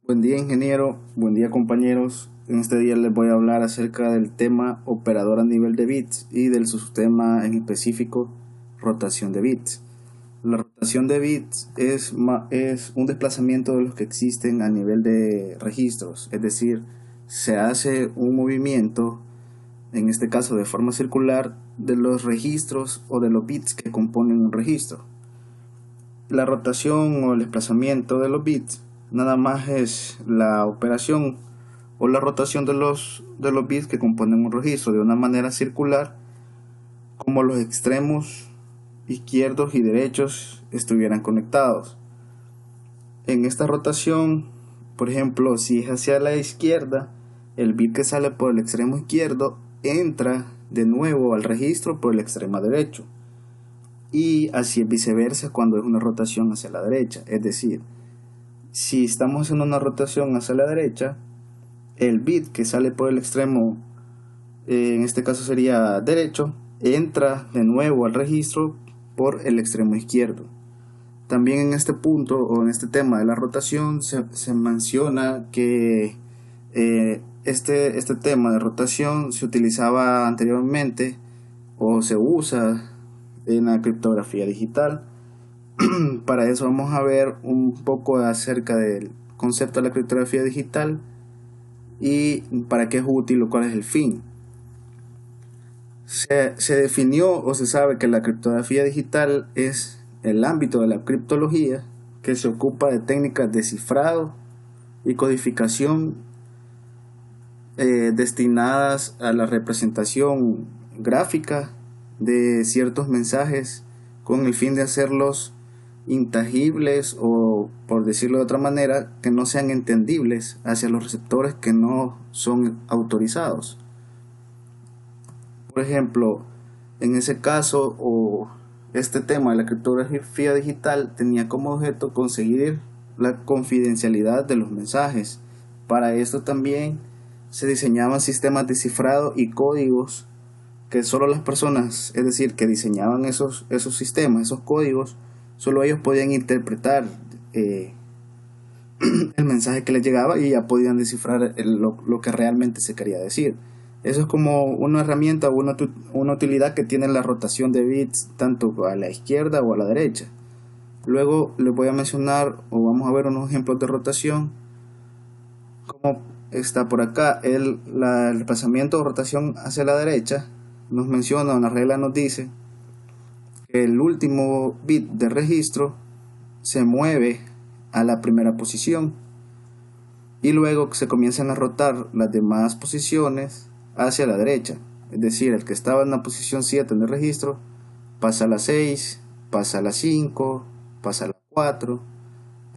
Buen día, ingeniero, buen día, compañeros. En este día les voy a hablar acerca del tema operador a nivel de bits y del subtema en específico rotación de bits. La rotación de bits es un desplazamiento de los que existen a nivel de registros, es decir, se hace un movimiento, en este caso de forma circular, de los registros o de los bits que componen un registro. La rotación o el desplazamiento de los bits nada más es la operación o la rotación de los bits que componen un registro de una manera circular, como los extremos izquierdos y derechos estuvieran conectados. En esta rotación, por ejemplo, si es hacia la izquierda, el bit que sale por el extremo izquierdo entra de nuevo al registro por el extremo derecho. Y así es viceversa cuando es una rotación hacia la derecha. Es decir, si estamos haciendo una rotación hacia la derecha, el bit que sale por el extremo, en este caso sería derecho, entra de nuevo al registro por el extremo izquierdo. También en este punto o en este tema de la rotación se menciona que este tema de rotación se utilizaba anteriormente o se usa en la criptografía digital. Para eso vamos a ver un poco acerca del concepto de la criptografía digital y para qué es útil o cuál es el fin. Se definió o se sabe que la criptografía digital es el ámbito de la criptología que se ocupa de técnicas de cifrado y codificación destinadas a la representación gráfica de ciertos mensajes con el fin de hacerlos intangibles o, por decirlo de otra manera, que no sean entendibles hacia los receptores que no son autorizados. Por ejemplo, en ese caso o este tema de la criptografía digital tenía como objeto conseguir la confidencialidad de los mensajes. Para esto también se diseñaban sistemas de cifrado y códigos que solo las personas, es decir, que diseñaban esos sistemas, esos códigos, solo ellos podían interpretar el mensaje que les llegaba y ya podían descifrar lo que realmente se quería decir. Eso es como una herramienta o una utilidad que tiene la rotación de bits tanto a la izquierda o a la derecha. Luego les voy a mencionar o vamos a ver unos ejemplos de rotación, como está por acá el desplazamiento o rotación hacia la derecha. Nos menciona, una regla nos dice que el último bit de registro se mueve a la primera posición y luego se comienzan a rotar las demás posiciones hacia la derecha. Es decir, el que estaba en la posición 7 en el registro pasa a la 6, pasa a la 5, pasa a la 4,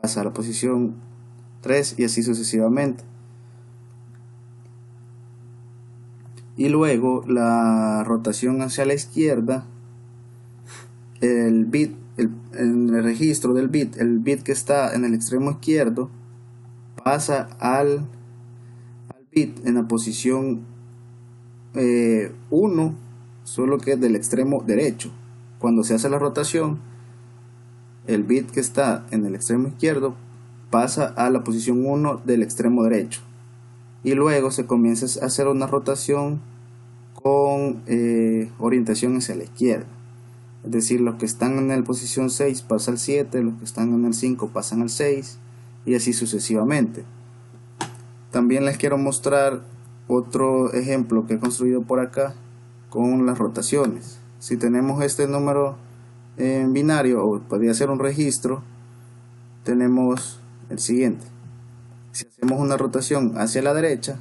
pasa a la posición 3 y así sucesivamente. Y luego la rotación hacia la izquierda, el bit, en el registro del bit, el bit que está en el extremo izquierdo pasa al bit en la posición 1, solo que del extremo derecho. Cuando se hace la rotación, el bit que está en el extremo izquierdo pasa a la posición 1 del extremo derecho. Y luego se comienza a hacer una rotación con orientación hacia la izquierda. Es decir, los que están en la posición 6 pasan al 7, los que están en el 5 pasan al 6 y así sucesivamente. También les quiero mostrar otro ejemplo que he construido por acá con las rotaciones. Si tenemos este número en binario o podría ser un registro, tenemos el siguiente. Si hacemos una rotación hacia la derecha,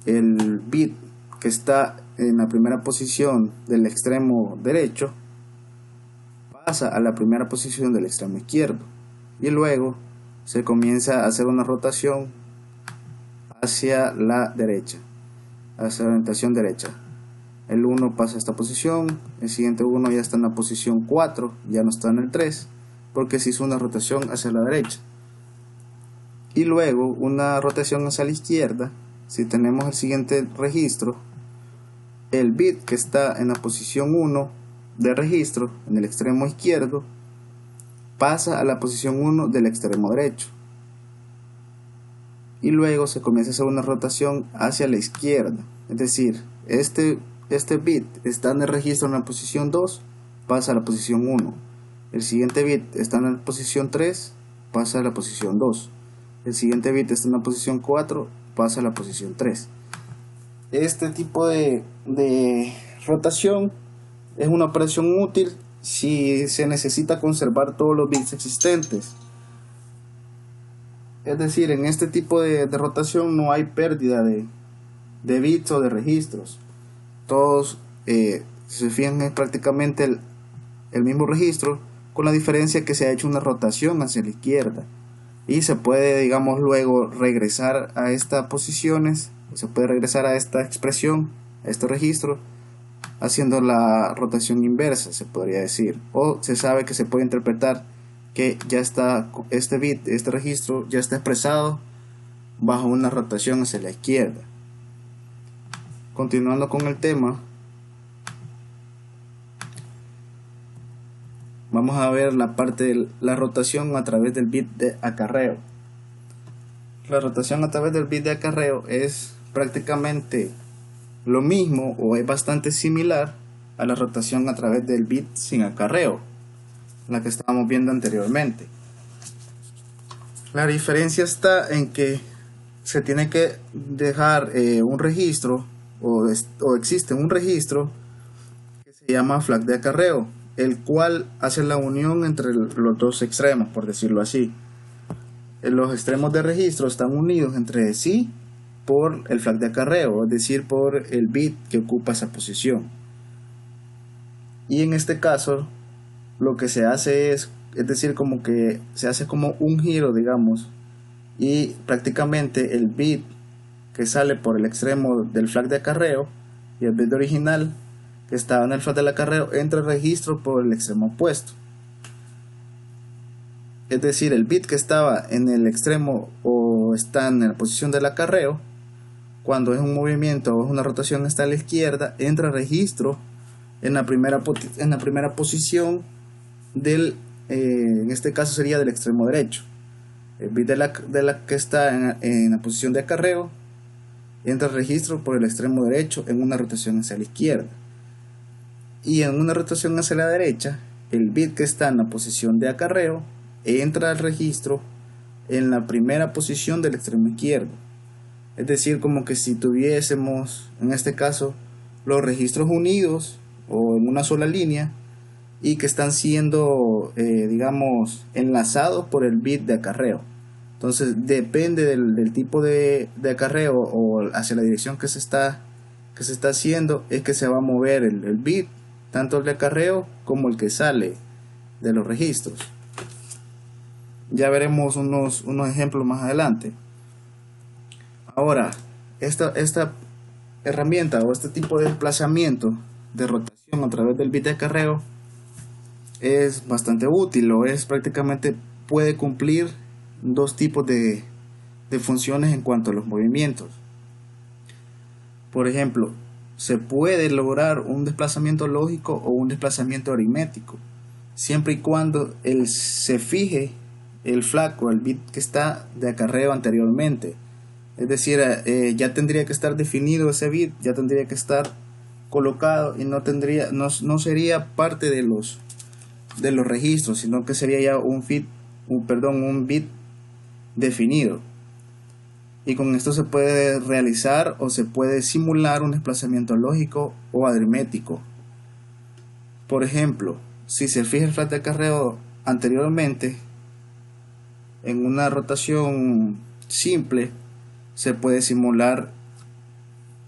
el bit que está en la primera posición del extremo derecho pasa a la primera posición del extremo izquierdo y luego se comienza a hacer una rotación hacia la derecha, hacia la orientación derecha. El 1 pasa a esta posición, el siguiente 1 ya está en la posición 4, ya no está en el 3 porque se hizo una rotación hacia la derecha. Y luego una rotación hacia la izquierda. Si tenemos el siguiente registro, el bit que está en la posición 1 de registro en el extremo izquierdo pasa a la posición 1 del extremo derecho. y luego se comienza a hacer una rotación hacia la izquierda. Es decir, este bit está en el registro en la posición 2, pasa a la posición 1. El siguiente bit está en la posición 3, pasa a la posición 2. El siguiente bit está en la posición 4, pasa a la posición 3. Este tipo de rotación es una operación útil si se necesita conservar todos los bits existentes. Es decir, en este tipo de rotación no hay pérdida de bits o de registros. Todos, si se fijan, es prácticamente el mismo registro, con la diferencia que se ha hecho una rotación hacia la izquierda. Y se puede, digamos, luego regresar a estas posiciones, se puede regresar a esta expresión, a este registro, haciendo la rotación inversa, se podría decir. O se sabe que se puede interpretar que ya está este bit, este registro ya está expresado bajo una rotación hacia la izquierda. Continuando con el tema, vamos a ver la parte de la rotación a través del bit de acarreo. La rotación a través del bit de acarreo es prácticamente lo mismo o es bastante similar a la rotación a través del bit sin acarreo, la que estábamos viendo anteriormente. La diferencia está en que se tiene que dejar un registro o existe un registro que se llama flag de acarreo, el cual hace la unión entre los dos extremos, por decirlo así. Los extremos de registro están unidos entre sí por el flag de acarreo, es decir, por el bit que ocupa esa posición. Y en este caso lo que se hace es decir, como que se hace como un giro, digamos, y prácticamente el bit que sale por el extremo del flag de acarreo y el bit original que estaba en el flag del acarreo entra al registro por el extremo opuesto. Es decir, el bit que estaba en el extremo o está en la posición del acarreo, cuando es un movimiento o es una rotación está a la izquierda, entra al registro en la primera posición del, en este caso sería del extremo derecho. El bit de la que está en la posición de acarreo entra al registro por el extremo derecho en una rotación hacia la izquierda. Y en una rotación hacia la derecha, el bit que está en la posición de acarreo entra al registro en la primera posición del extremo izquierdo. Es decir, como que si tuviésemos en este caso los registros unidos o en una sola línea y que están siendo digamos enlazados por el bit de acarreo. Entonces depende del tipo de acarreo o hacia la dirección que se está haciendo, es que se va a mover el bit, tanto el de acarreo como el que sale de los registros. Ya veremos unos ejemplos más adelante. Ahora, esta herramienta o este tipo de desplazamiento de rotación a través del bit de acarreo es bastante útil, o es prácticamente puede cumplir dos tipos de funciones en cuanto a los movimientos. Por ejemplo, se puede lograr un desplazamiento lógico o un desplazamiento aritmético, siempre y cuando se fije el flag o el bit que está de acarreo anteriormente. Es decir, ya tendría que estar definido ese bit, ya tendría que estar colocado y no sería parte de los registros, sino que sería ya un bit definido. Y con esto se puede realizar o se puede simular un desplazamiento lógico o aritmético. Por ejemplo, si se fija el flag de acarreo anteriormente en una rotación simple, se puede simular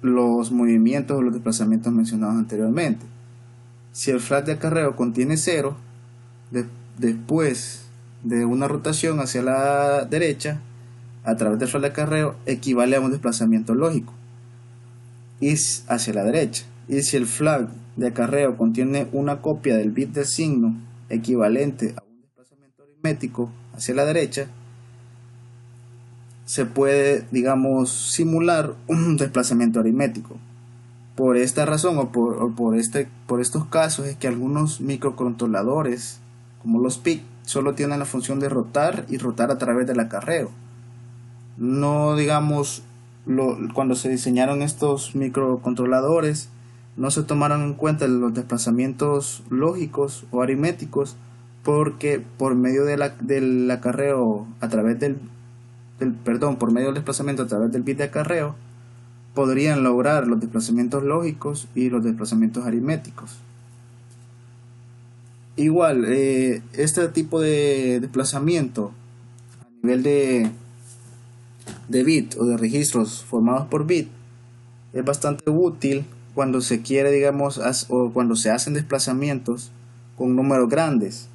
los movimientos o los desplazamientos mencionados anteriormente. Si el flag de acarreo contiene 0, después de una rotación hacia la derecha a través del flag de acarreo equivale a un desplazamiento lógico y hacia la derecha. Y si el flag de acarreo contiene una copia del bit del signo equivalente a un desplazamiento aritmético hacia la derecha, se puede, digamos, simular un desplazamiento aritmético. Por esta razón o por estos casos es que algunos microcontroladores como los PIC solo tienen la función de rotar y rotar a través del acarreo. No, digamos, cuando se diseñaron estos microcontroladores, no se tomaron en cuenta los desplazamientos lógicos o aritméticos, porque por medio del acarreo a través por medio del desplazamiento a través del bit de acarreo, podrían lograr los desplazamientos lógicos y los desplazamientos aritméticos. Igual, este tipo de desplazamiento a nivel de bit o de registros formados por bit es bastante útil cuando se quiere, digamos, o cuando se hacen desplazamientos con números grandes,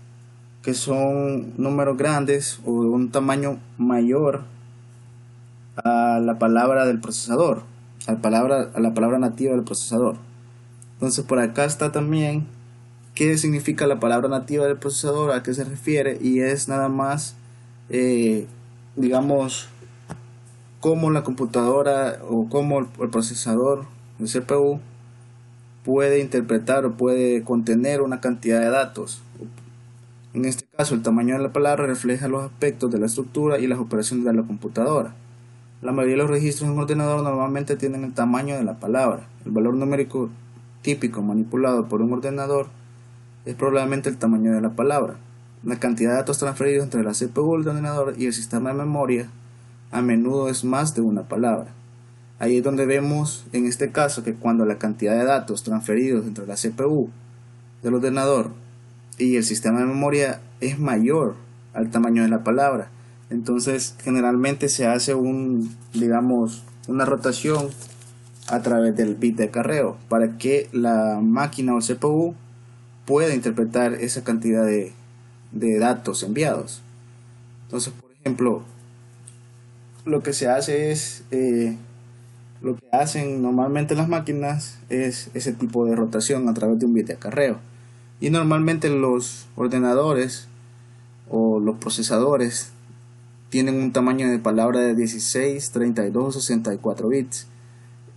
que son números grandes o de un tamaño mayor a la palabra del procesador, a la palabra nativa del procesador. Entonces por acá está también qué significa la palabra nativa del procesador, a qué se refiere, y es nada más, digamos, cómo la computadora o cómo el procesador, el CPU, puede interpretar o puede contener una cantidad de datos. En este caso, el tamaño de la palabra refleja los aspectos de la estructura y las operaciones de la computadora. La mayoría de los registros en un ordenador normalmente tienen el tamaño de la palabra. El valor numérico típico manipulado por un ordenador es probablemente el tamaño de la palabra. La cantidad de datos transferidos entre la CPU del ordenador y el sistema de memoria a menudo es más de una palabra. Ahí es donde vemos en este caso que cuando la cantidad de datos transferidos entre la CPU del ordenador y el sistema de memoria es mayor al tamaño de la palabra, entonces generalmente se hace una rotación a través del bit de acarreo para que la máquina o el CPU pueda interpretar esa cantidad de datos enviados. Entonces, por ejemplo, lo que se hace es lo que hacen normalmente las máquinas es ese tipo de rotación a través de un bit de acarreo, y normalmente los ordenadores o los procesadores tienen un tamaño de palabra de 16, 32 o 64 bits.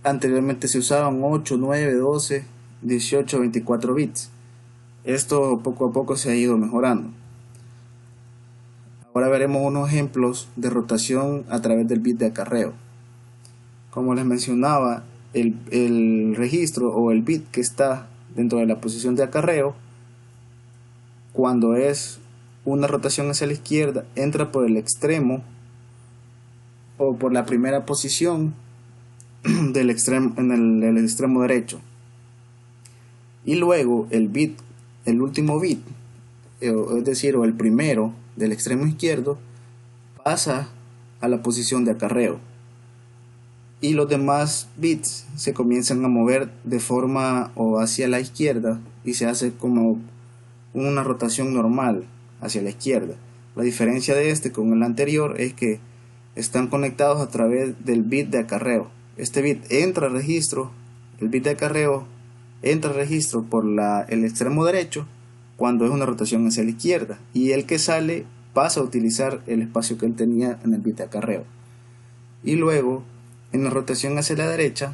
Anteriormente se usaban 8, 9, 12, 18, 24 bits. Esto poco a poco se ha ido mejorando. Ahora veremos unos ejemplos de rotación a través del bit de acarreo. Como les mencionaba, el registro o el bit que está dentro de la posición de acarreo, cuando es una rotación hacia la izquierda, entra por el extremo o por la primera posición del extremo, en el extremo derecho, y luego el último bit, es decir, o el primero del extremo izquierdo, pasa a la posición de acarreo, y los demás bits se comienzan a mover de forma o hacia la izquierda y se hace como una rotación normal hacia la izquierda. La diferencia de este con el anterior es que están conectados a través del bit de acarreo. Este bit entra al registro, el bit de acarreo entra al registro por el extremo derecho cuando es una rotación hacia la izquierda, y el que sale pasa a utilizar el espacio que él tenía en el bit de acarreo. Y luego en la rotación hacia la derecha,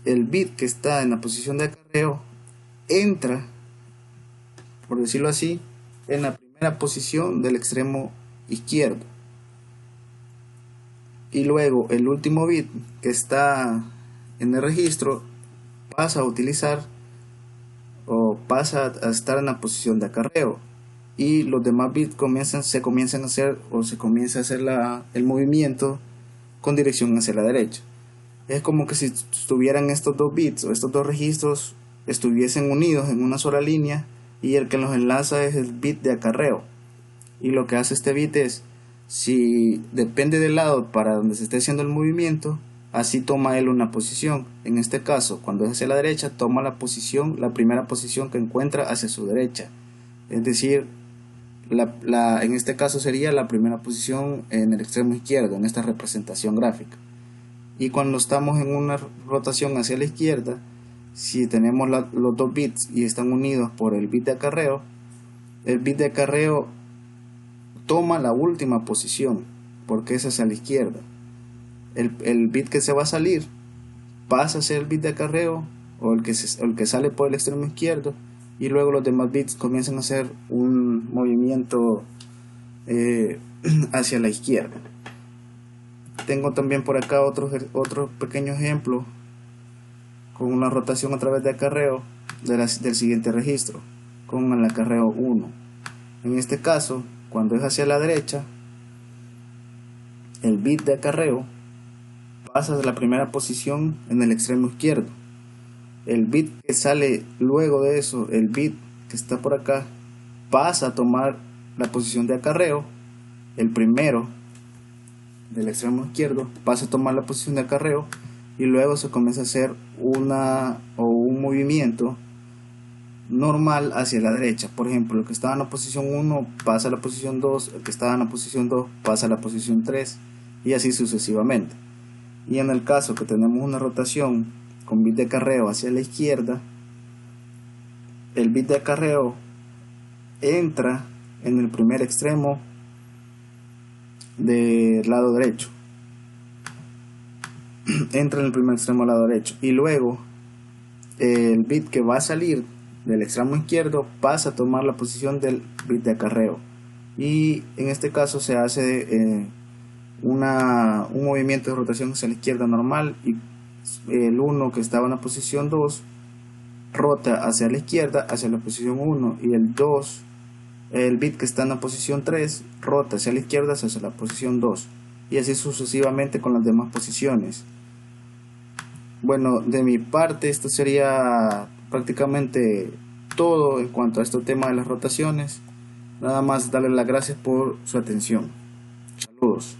el bit que está en la posición de acarreo entra, por decirlo así, en la primera posición del extremo izquierdo, y luego el último bit que está en el registro pasa a utilizar o pasa a estar en la posición de acarreo, y los demás bits se comienza a hacer el movimiento con dirección hacia la derecha. Es como que si estuvieran estos dos bits o estos dos registros estuviesen unidos en una sola línea, y el que los enlaza es el bit de acarreo. Y lo que hace este bit es, si depende del lado para donde se esté haciendo el movimiento, así toma él una posición. En este caso, cuando es hacia la derecha, toma la primera posición que encuentra hacia su derecha. Es decir, en este caso sería la primera posición en el extremo izquierdo, en esta representación gráfica. Y cuando estamos en una rotación hacia la izquierda, si tenemos los dos bits y están unidos por el bit de acarreo, el bit de acarreo toma la última posición porque es hacia la izquierda. El bit que se va a salir pasa a ser el bit de acarreo, o el que sale por el extremo izquierdo, y luego los demás bits comienzan a hacer un movimiento hacia la izquierda. Tengo también por acá otro pequeño ejemplo con una rotación a través de acarreo del siguiente registro, con el acarreo 1. En este caso, cuando es hacia la derecha, el bit de acarreo pasa de la primera posición en el extremo izquierdo. El bit que sale luego de eso, el bit que está por acá, pasa a tomar la posición de acarreo. El primero del extremo izquierdo pasa a tomar la posición de acarreo, y luego se comienza a hacer un movimiento normal hacia la derecha. Por ejemplo, el que estaba en la posición 1 pasa a la posición 2, el que estaba en la posición 2 pasa a la posición 3, y así sucesivamente. Y en el caso que tenemos una rotación con bit de acarreo hacia la izquierda, el bit de acarreo entra en el primer extremo del lado derecho, entra en el primer extremo del lado derecho, y luego el bit que va a salir del extremo izquierdo pasa a tomar la posición del bit de acarreo, y en este caso se hace un movimiento de rotación hacia la izquierda normal, y el 1 que estaba en la posición 2 rota hacia la izquierda, hacia la posición 1, y el 2, el bit que está en la posición 3, rota hacia la izquierda, hacia la posición 2, y así sucesivamente con las demás posiciones. Bueno, de mi parte esto sería prácticamente todo en cuanto a este tema de las rotaciones. Nada más darles las gracias por su atención. Saludos.